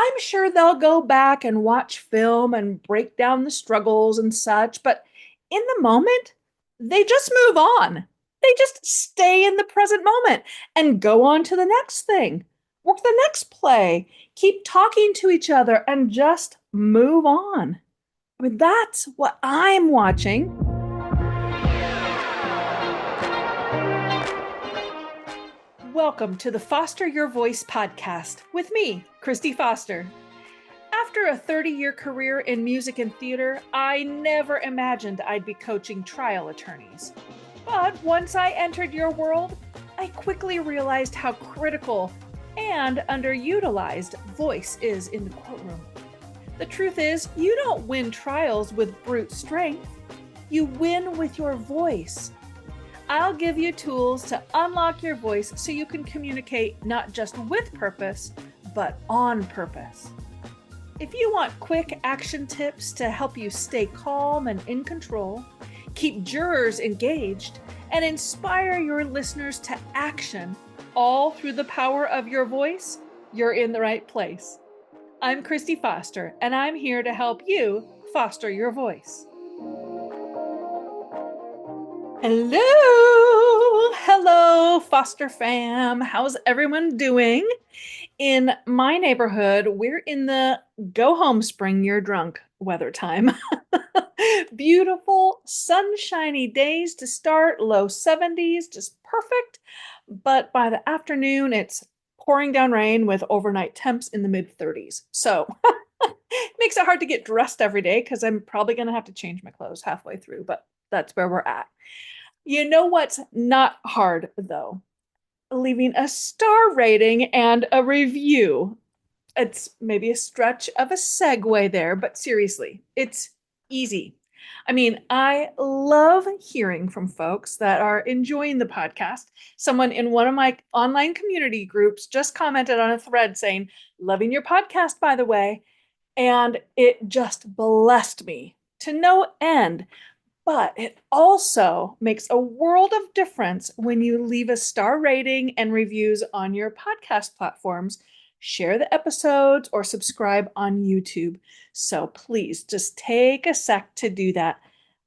I'm sure they'll go back and watch film and break down the struggles and such, but in the moment, they just move on. They just stay in the present moment and go on to the next thing, work the next play, keep talking to each other, and just move on. I mean, that's what I'm watching. Welcome to the Foster Your Voice podcast with me, Christy Foster. After a 30-year career in music and theater, I never imagined I'd be coaching trial attorneys. But once I entered your world, I quickly realized how critical and underutilized voice is in the courtroom. The truth is, you don't win trials with brute strength. You win with your voice. I'll give you tools to unlock your voice so you can communicate not just with purpose, but on purpose. If you want quick action tips to help you stay calm and in control, keep jurors engaged, and inspire your listeners to action, all through the power of your voice, you're in the right place. I'm Christy Foster, and I'm here to help you foster your voice. Hello, Foster fam. How's everyone doing? In my neighborhood, we're in the go home spring, you're drunk weather time. Beautiful, sunshiny days to start, low 70s, just perfect. But by the afternoon, it's pouring down rain with overnight temps in the mid 30s. So it makes it hard to get dressed every day because I'm probably going to have to change my clothes halfway through, but that's where we're at. You know what's not hard, though? Leaving a star rating and a review. It's maybe a stretch of a segue there, but seriously, it's easy. I mean, I love hearing from folks that are enjoying the podcast. Someone in one of my online community groups just commented on a thread saying, "Loving your podcast, by the way." And it just blessed me to no end. But it also makes a world of difference when you leave a star rating and reviews on your podcast platforms, share the episodes, or subscribe on YouTube. So please just take a sec to do that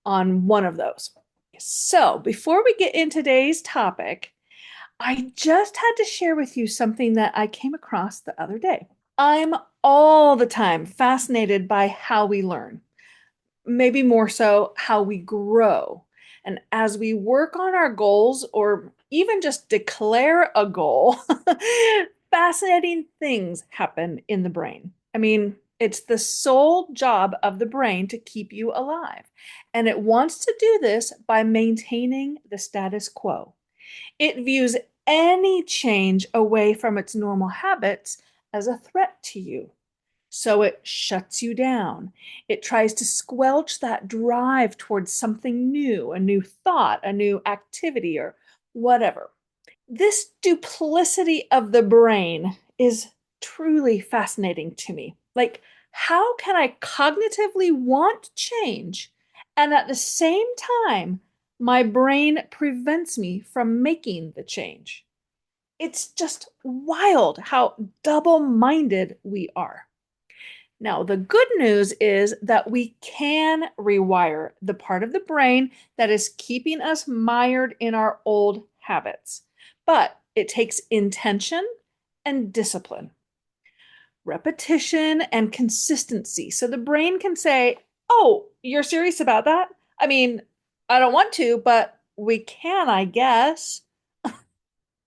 on one of those. So before we get into today's topic, I just had to share with you something that I came across the other day. I'm all the time fascinated by how we learn. Maybe more so how we grow. And as we work on our goals or even just declare a goal, fascinating things happen in the brain. I mean, it's the sole job of the brain to keep you alive. And it wants to do this by maintaining the status quo. It views any change away from its normal habits as a threat to you. So it shuts you down. It tries to squelch that drive towards something new, a new thought, a new activity, or whatever. This duplicity of the brain is truly fascinating to me. Like, how can I cognitively want change and at the same time, my brain prevents me from making the change? It's just wild how double-minded we are. Now, the good news is that we can rewire the part of the brain that is keeping us mired in our old habits. But it takes intention and discipline, repetition and consistency. So the brain can say, "Oh, you're serious about that? I mean, I don't want to, but we can, I guess."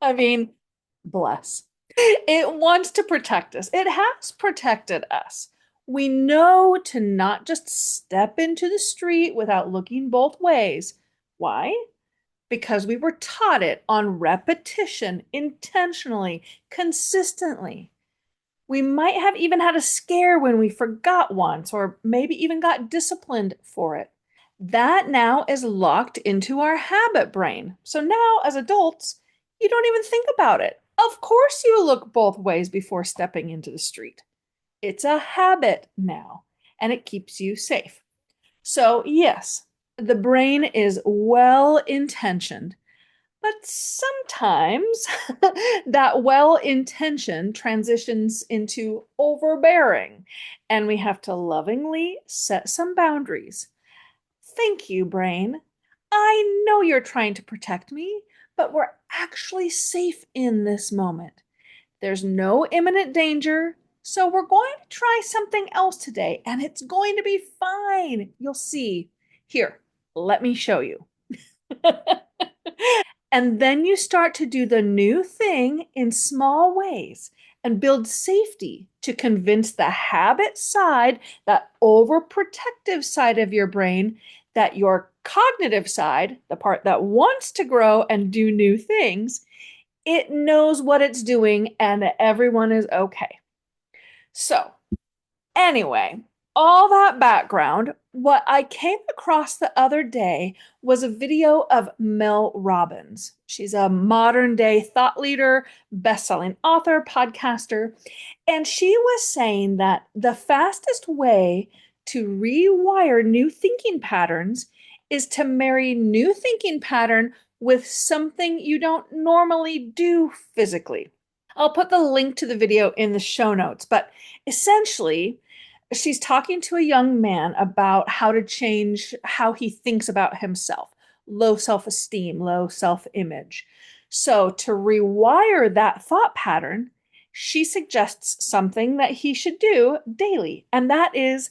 I mean, bless. It wants to protect us. It has protected us. We know to not just step into the street without looking both ways. Why? Because we were taught it on repetition, intentionally, consistently. We might have even had a scare when we forgot once, or maybe even got disciplined for it. That now is locked into our habit brain. So now, as adults, you don't even think about it. Of course, you look both ways before stepping into the street. It's a habit now, and it keeps you safe. So, yes, the brain is well intentioned, But sometimes that well intention transitions into overbearing, and we have to lovingly set some boundaries. Thank you, brain. I know you're trying to protect me, but we're actually safe in this moment. There's no imminent danger, so we're going to try something else today, and it's going to be fine. You'll see. Here, let me show you. And then you start to do the new thing in small ways and build safety to convince the habit side, that overprotective side of your brain, that your cognitive side, the part that wants to grow and do new things, it knows what it's doing and that everyone is okay. So, anyway, all that background, what I came across the other day was a video of Mel Robbins. She's a modern day thought leader, best-selling author, podcaster, and she was saying that the fastest way to rewire new thinking patterns is to marry new thinking pattern with something you don't normally do physically. I'll put the link to the video in the show notes, but essentially, she's talking to a young man about how to change how he thinks about himself, low self esteem, low self image. So, to rewire that thought pattern, she suggests something that he should do daily, and that is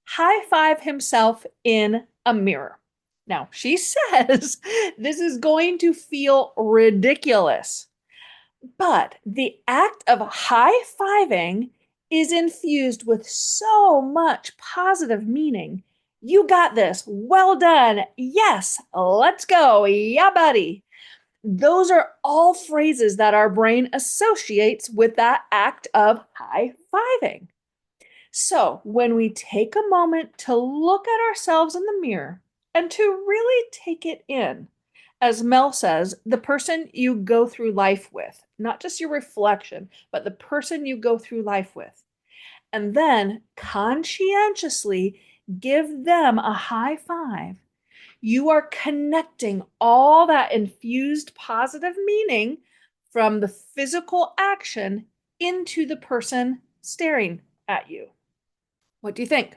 high five himself in a mirror. Now, she says this is going to feel ridiculous, but the act of high fiving is infused with so much positive meaning. You got this. Well done. Yes, let's go. Yeah, buddy. Those are all phrases that our brain associates with that act of high fiving. So, when we take a moment to look at ourselves in the mirror and to really take it in, as Mel says, the person you go through life with, not just your reflection, but the person you go through life with, and then conscientiously give them a high five, you are connecting all that infused positive meaning from the physical action into the person staring at you. What do you think?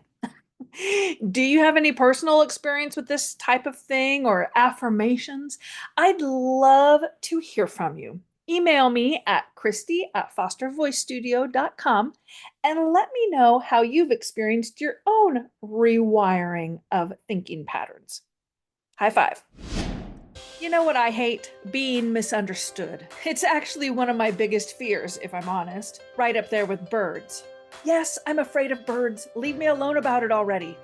Do you have any personal experience with this type of thing or affirmations? I'd love to hear from you. Email me at christy@fostervoicestudio.com and let me know how you've experienced your own rewiring of thinking patterns. High five. You know what I hate? Being misunderstood. It's actually one of my biggest fears, if I'm honest, right up there with birds. Yes, I'm afraid of birds. Leave me alone about it already.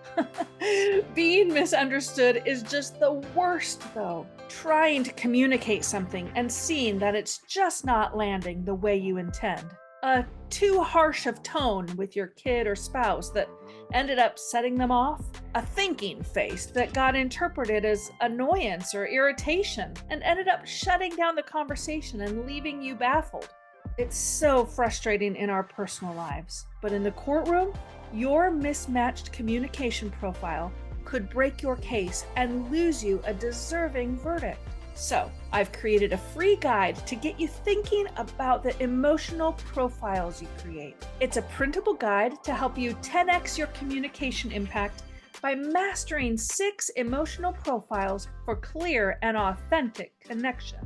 Being misunderstood is just the worst, though. Trying to communicate something and seeing that it's just not landing the way you intend. A too harsh of tone with your kid or spouse that ended up setting them off. A thinking face that got interpreted as annoyance or irritation and ended up shutting down the conversation and leaving you baffled. It's so frustrating in our personal lives, but in the courtroom, your mismatched communication profile could break your case and lose you a deserving verdict. So, I've created a free guide to get you thinking about the emotional profiles you create. It's a printable guide to help you 10x your communication impact by mastering 6 emotional profiles for clear and authentic connection.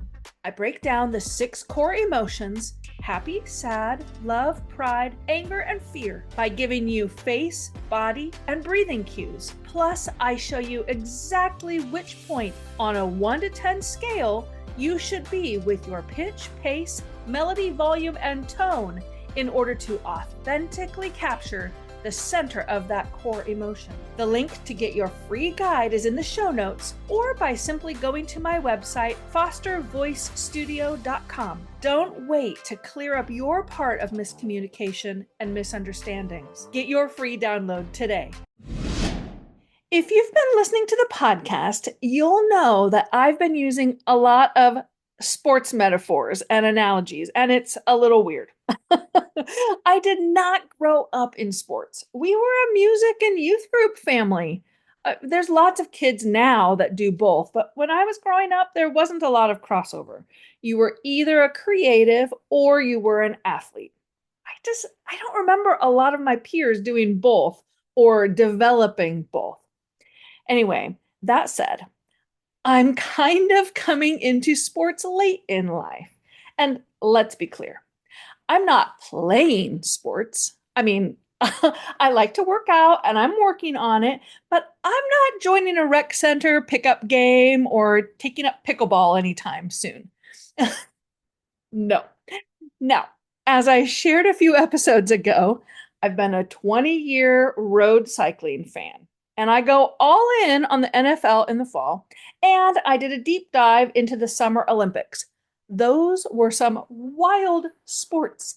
I break down the 6 core emotions: happy, sad, love, pride, anger, and fear by giving you face, body, and breathing cues. Plus, I show you exactly which point on a 1 to 10 scale you should be with your pitch, pace, melody, volume, and tone in order to authentically capture the center of that core emotion. The link to get your free guide is in the show notes or by simply going to my website, fostervoicestudio.com. Don't wait to clear up your part of miscommunication and misunderstandings. Get your free download today. If you've been listening to the podcast, you'll know that I've been using a lot of sports metaphors and analogies, and it's a little weird. I did not grow up in sports. We were a music and youth group family. There's lots of kids now that do both, but when I was growing up, there wasn't a lot of crossover. You were either a creative or you were an athlete. I don't remember a lot of my peers doing both or developing both. Anyway, that said, I'm kind of coming into sports late in life. And let's be clear, I'm not playing sports. I mean, I like to work out and I'm working on it, but I'm not joining a rec center pickup game or taking up pickleball anytime soon. No. Now, as I shared a few episodes ago, I've been a 20-year road cycling fan, and I go all in on the NFL in the fall, and I did a deep dive into the Summer Olympics. Those were some wild sports.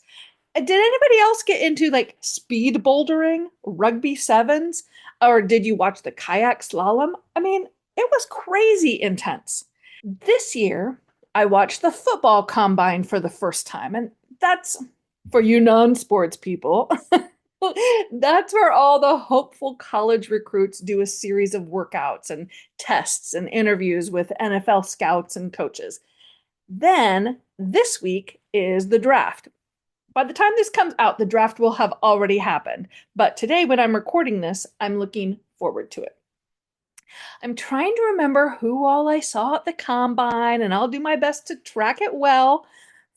Did anybody else get into like speed bouldering, rugby sevens, or did you watch the kayak slalom? I mean, it was crazy intense. This year, I watched the football combine for the first time, and that's for you non-sports people. That's where all the hopeful college recruits do a series of workouts and tests and interviews with NFL scouts and coaches. Then this week is the draft. By the time this comes out, the draft will have already happened. But today, when I'm recording this, I'm looking forward to it. I'm trying to remember who all I saw at the combine, and I'll do my best to track it well.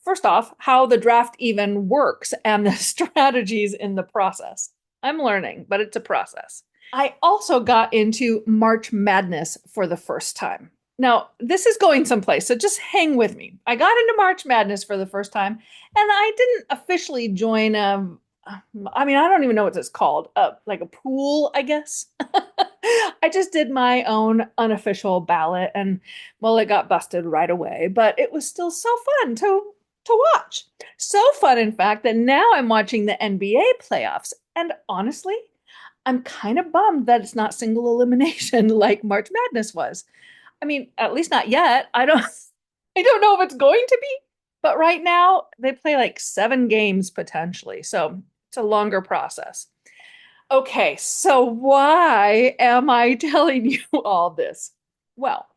First off, how the draft even works and the strategies in the process. I'm learning, but it's a process. I also got into March Madness for the first time. Now, this is going someplace, so just hang with me. I got into March Madness for the first time, and I didn't officially join I mean, I don't even know what it's called, like a pool, I guess. I just did my own unofficial ballot, and well, it got busted right away, but it was still so fun to watch. So fun, in fact, that now I'm watching the NBA playoffs, and honestly, I'm kind of bummed that it's not single elimination like March Madness was. I mean, at least not yet. I don't know if it's going to be, but right now they play like 7 games potentially. So it's a longer process. Okay, so why am I telling you all this? Well,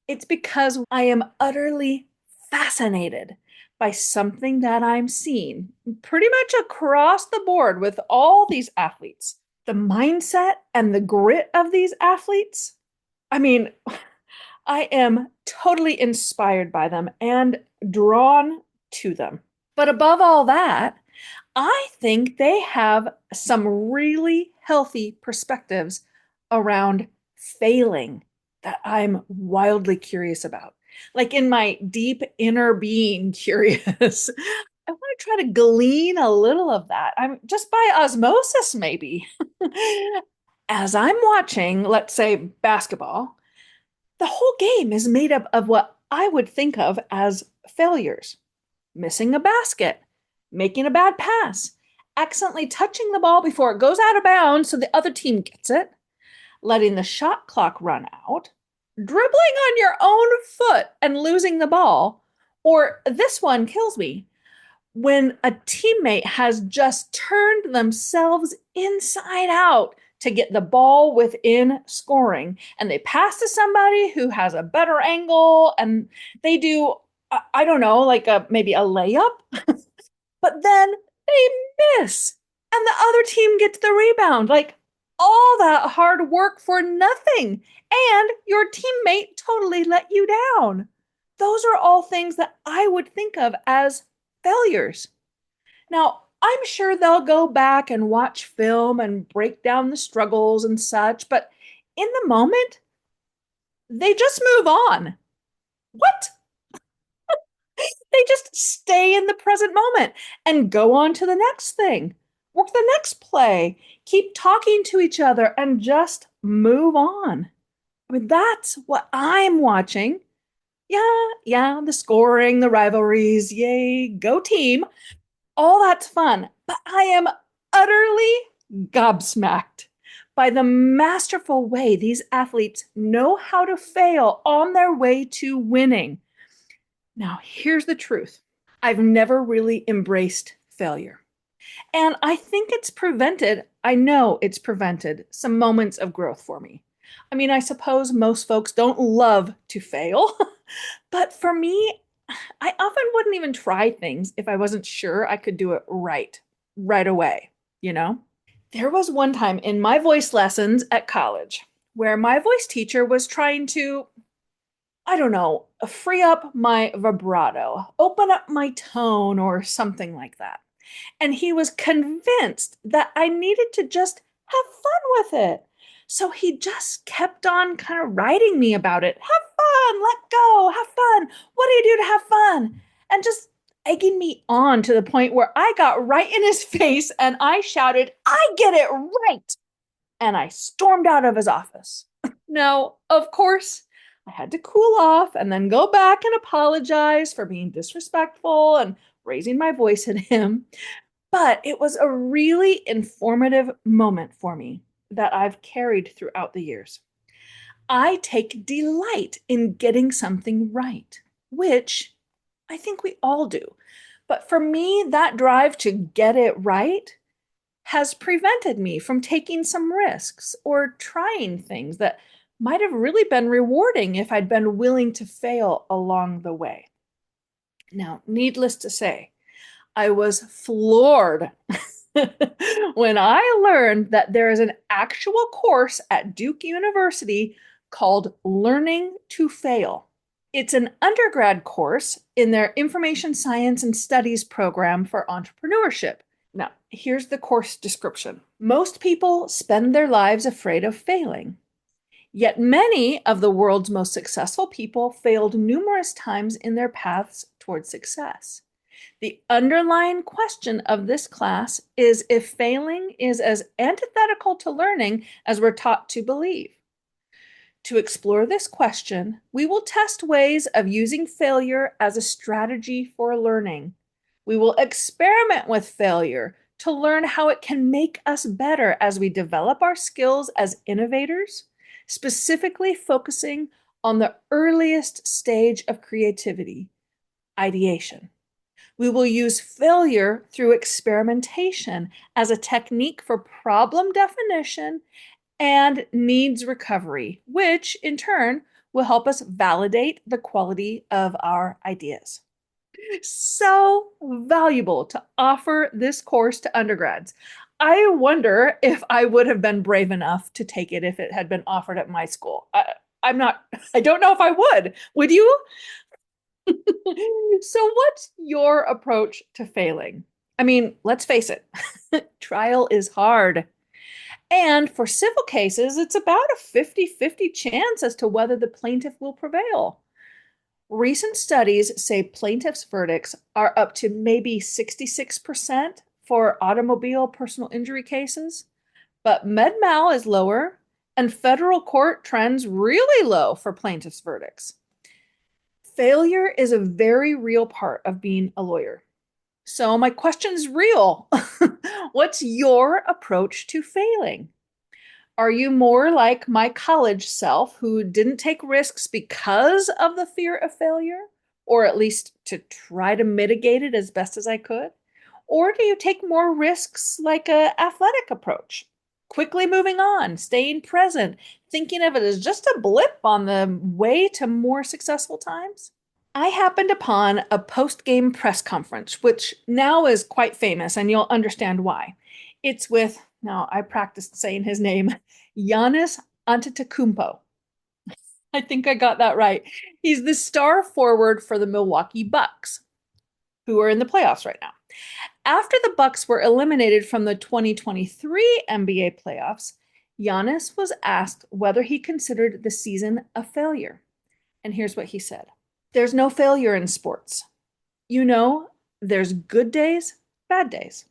it's because I am utterly fascinated by something that I'm seeing pretty much across the board with all these athletes. The mindset and the grit of these athletes. I mean, I am totally inspired by them and drawn to them. But above all that, I think they have some really healthy perspectives around failing that I'm wildly curious about. Like in my deep inner being curious. I want to try to glean a little of that. I'm just by osmosis, maybe. As I'm watching, let's say, basketball, the whole game is made up of what I would think of as failures: missing a basket, making a bad pass, accidentally touching the ball before it goes out of bounds so the other team gets it, letting the shot clock run out, dribbling on your own foot and losing the ball, or this one kills me: when a teammate has just turned themselves inside out to get the ball within scoring and they pass to somebody who has a better angle and they do, I don't know, like maybe a layup, but then they miss and the other team gets the rebound. Like all that hard work for nothing. And your teammate totally let you down. Those are all things that I would think of as failures. Now, I'm sure they'll go back and watch film and break down the struggles and such, but in the moment, they just move on. What? They just stay in the present moment and go on to the next thing, work the next play, keep talking to each other, and just move on. I mean, that's what I'm watching. Yeah, the scoring, the rivalries, yay, go team. All that's fun, but I am utterly gobsmacked by the masterful way these athletes know how to fail on their way to winning. Now, here's the truth. I've never really embraced failure. And I think it's prevented, I know it's prevented some moments of growth for me. I mean, I suppose most folks don't love to fail, but for me, I often wouldn't even try things if I wasn't sure I could do it right away, you know? There was one time in my voice lessons at college where my voice teacher was trying to, I don't know, free up my vibrato, open up my tone, or something like that. And he was convinced that I needed to just have fun with it. So he just kept on kind of writing me about it. Have fun, let go, have fun. What do you do to have fun? And just egging me on to the point where I got right in his face and I shouted, I get it right. And I stormed out of his office. Now, of course, I had to cool off and then go back and apologize for being disrespectful and raising my voice at him. But it was a really informative moment for me that I've carried throughout the years. I take delight in getting something right, which I think we all do. But for me, that drive to get it right has prevented me from taking some risks or trying things that might have really been rewarding if I'd been willing to fail along the way. Now, needless to say, I was floored when I learned that there is an actual course at Duke University called Learning to Fail. It's an undergrad course in their Information Science and Studies program for entrepreneurship. Now, here's the course description. Most people spend their lives afraid of failing. Yet many of the world's most successful people failed numerous times in their paths toward success. The underlying question of this class is if failing is as antithetical to learning as we're taught to believe. To explore this question, we will test ways of using failure as a strategy for learning. We will experiment with failure to learn how it can make us better as we develop our skills as innovators, specifically focusing on the earliest stage of creativity, ideation. We will use failure through experimentation as a technique for problem definition and needs recovery, which in turn will help us validate the quality of our ideas. So valuable to offer this course to undergrads. I wonder if I would have been brave enough to take it if it had been offered at my school. I'm not, I don't know if I would. Would you? So, what's your approach to failing? I mean, let's face it, trial is hard. And for civil cases, it's about a 50-50 chance as to whether the plaintiff will prevail. Recent studies say plaintiffs' verdicts are up to maybe 66% for automobile personal injury cases, but med mal is lower, and federal court trends really low for plaintiffs' verdicts. Failure is a very real part of being a lawyer. So, my question's real. What's your approach to failing? Are you more like my college self who didn't take risks because of the fear of failure, or at least to try to mitigate it as best as I could? Or do you take more risks like an athletic approach? Quickly moving on, staying present, thinking of it as just a blip on the way to more successful times? I happened upon a post game press conference, which now is quite famous, and you'll understand why. It's with, now I practiced saying his name, Giannis Antetokounmpo. I think I got that right. He's the star forward for the Milwaukee Bucks, who are in the playoffs right now. After the Bucks were eliminated from the 2023 NBA playoffs, Giannis was asked whether he considered the season a failure. And here's what he said. There's no failure in sports. You know, there's good days, bad days.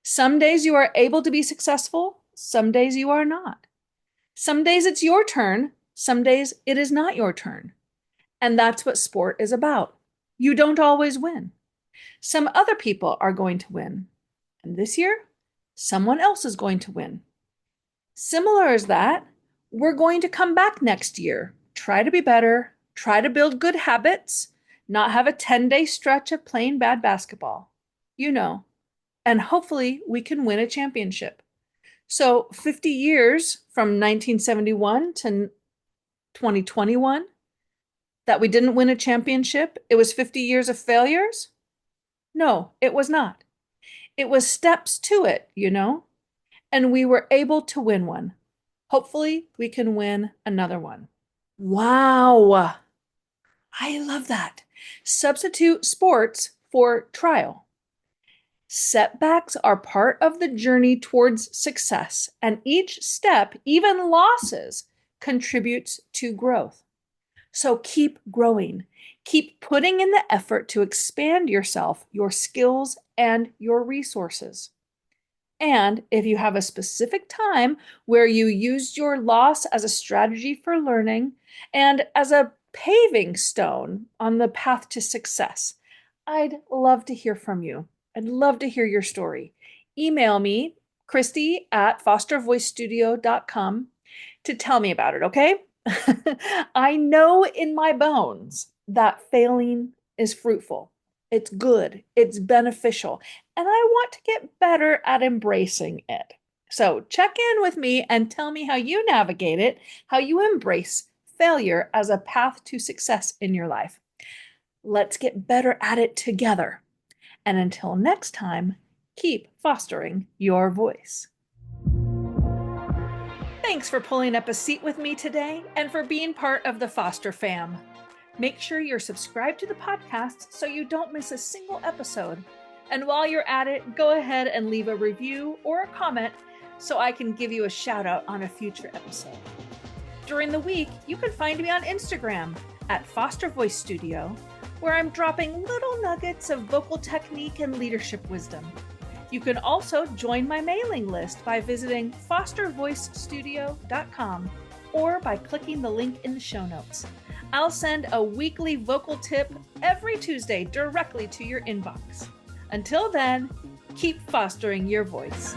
Some days you are able to be successful, some days you are not. Some days it's your turn, some days it is not your turn. And that's what sport is about. You don't always win. Some other people are going to win. And this year, someone else is going to win. Similar as that, we're going to come back next year, try to be better, try to build good habits, not have a 10-day stretch of playing bad basketball. You know, and hopefully we can win a championship. So 50 years from 1971 to 2021 that we didn't win a championship, it was 50 years of failures? No, it was not. It was steps to it, and we were able to win one. Hopefully, we can win another one. Wow. I love that. Substitute sports for trial. Setbacks are part of the journey towards success, and each step, even losses, contributes to growth. So keep growing. Keep putting in the effort to expand yourself, your skills, and your resources. And if you have a specific time where you used your loss as a strategy for learning and as a paving stone on the path to success, I'd love to hear from you. I'd love to hear your story. Email me, Christy@fostervoicestudio.com, to tell me about it, okay? I know in my bones that failing is fruitful. It's good. It's beneficial. And I want to get better at embracing it. So check in with me and tell me how you navigate it, how you embrace failure as a path to success in your life. Let's get better at it together. And until next time, keep fostering your voice. Thanks for pulling up a seat with me today and for being part of the Foster fam. Make sure you're subscribed to the podcast so you don't miss a single episode. And while you're at it, go ahead and leave a review or a comment so I can give you a shout out on a future episode. During the week, you can find me on Instagram at Foster Voice Studio, where I'm dropping little nuggets of vocal technique and leadership wisdom. You can also join my mailing list by visiting fostervoicestudio.com or by clicking the link in the show notes. I'll send a weekly vocal tip every Tuesday directly to your inbox. Until then, keep fostering your voice.